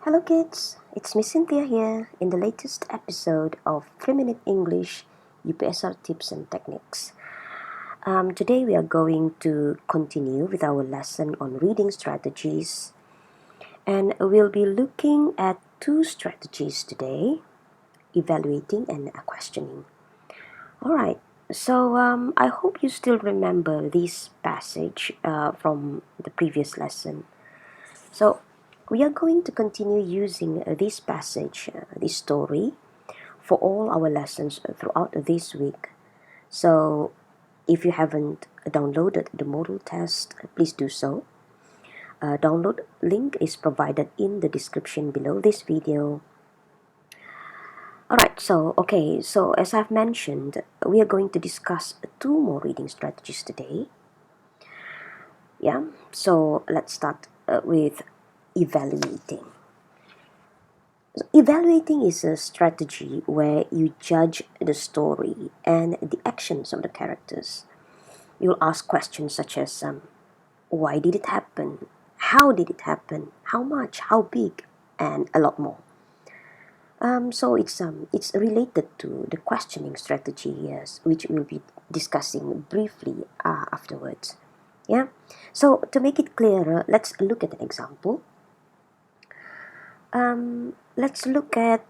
Hello kids, it's Miss Cynthia here in the latest episode of 3-Minute English UPSR Tips and Techniques. Today we are going to continue with our lesson on reading strategies, and we'll be looking at two strategies today, evaluating and questioning. Alright, so I hope you still remember this passage from the previous lesson. So we are going to continue using this passage, this story, for all our lessons throughout this week. So if you haven't downloaded the model test, please do so. Download link is provided in the description below this video. Alright, so as I've mentioned, we are going to discuss two more reading strategies today. Yeah, so let's start with evaluating. So evaluating is a strategy where you judge the story and the actions of the characters. You'll ask questions such as why did it happen? How did it happen? How much? How big? And a lot more. So it's related to the questioning strategy, yes, which we'll be discussing briefly afterwards. Yeah. So to make it clearer, let's look at an example. Let's look at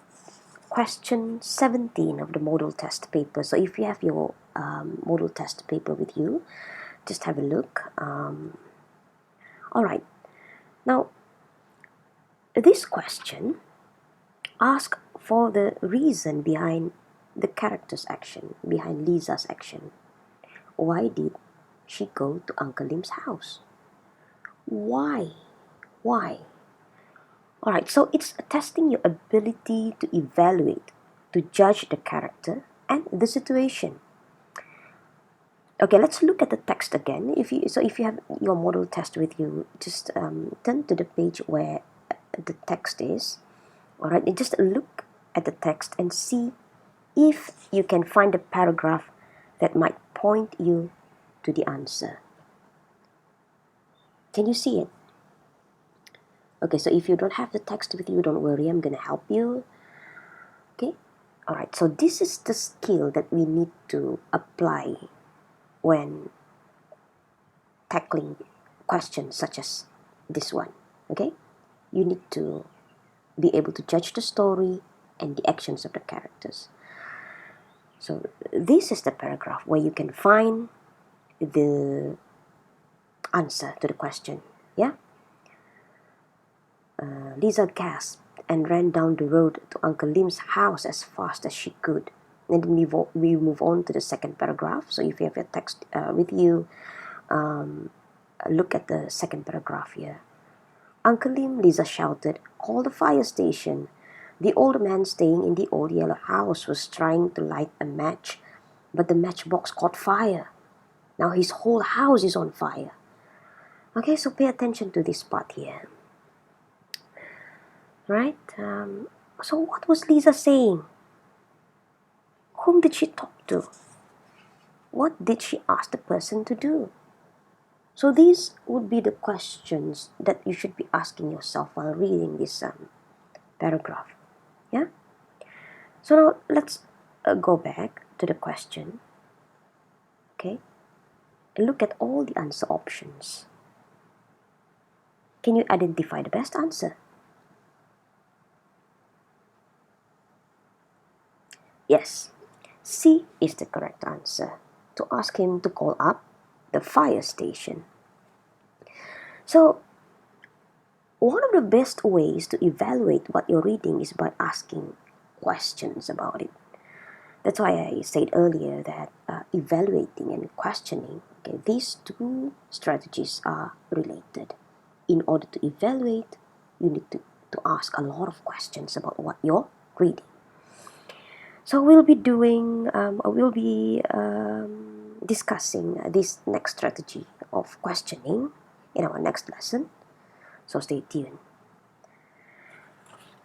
question 17 of the model test paper. So if you have your model test paper with you, just have a look. All right. Now, this question asks for the reason behind the character's action, behind Lisa's action. Why did she go to Uncle Lim's house? Why? Alright, so it's testing your ability to evaluate, to judge the character and the situation. Okay, let's look at the text again. If you have your model test with you, just turn to the page where the text is. Alright, and just look at the text and see if you can find a paragraph that might point you to the answer. Can you see it? Okay, so if you don't have the text with you, don't worry, I'm going to help you. Okay, alright, so this is the skill that we need to apply when tackling questions such as this one. Okay, you need to be able to judge the story and the actions of the characters. So this is the paragraph where you can find the answer to the question. Yeah. Lisa gasped and ran down the road to Uncle Lim's house as fast as she could. And then we move on to the second paragraph. So if you have your text with you, look at the second paragraph here. Uncle Lim, Lisa shouted, call the fire station. The old man staying in the old yellow house was trying to light a match, but the matchbox caught fire. Now his whole house is on fire. Okay, so pay attention to this part here. Right? So what was Lisa saying? Whom did she talk to? What did she ask the person to do? So these would be the questions that you should be asking yourself while reading this paragraph. Yeah? So now let's go back to the question. Okay? And look at all the answer options. Can you identify the best answer? Yes, C is the correct answer, to ask him to call up the fire station. So, one of the best ways to evaluate what you're reading is by asking questions about it. That's why I said earlier that evaluating and questioning, okay, these two strategies are related. In order to evaluate, you need to ask a lot of questions about what you're reading. So we'll be discussing this next strategy of questioning in our next lesson. So stay tuned.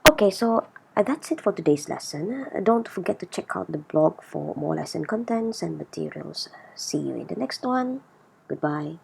Okay, so that's it for today's lesson. Don't forget to check out the blog for more lesson contents and materials. See you in the next one. Goodbye.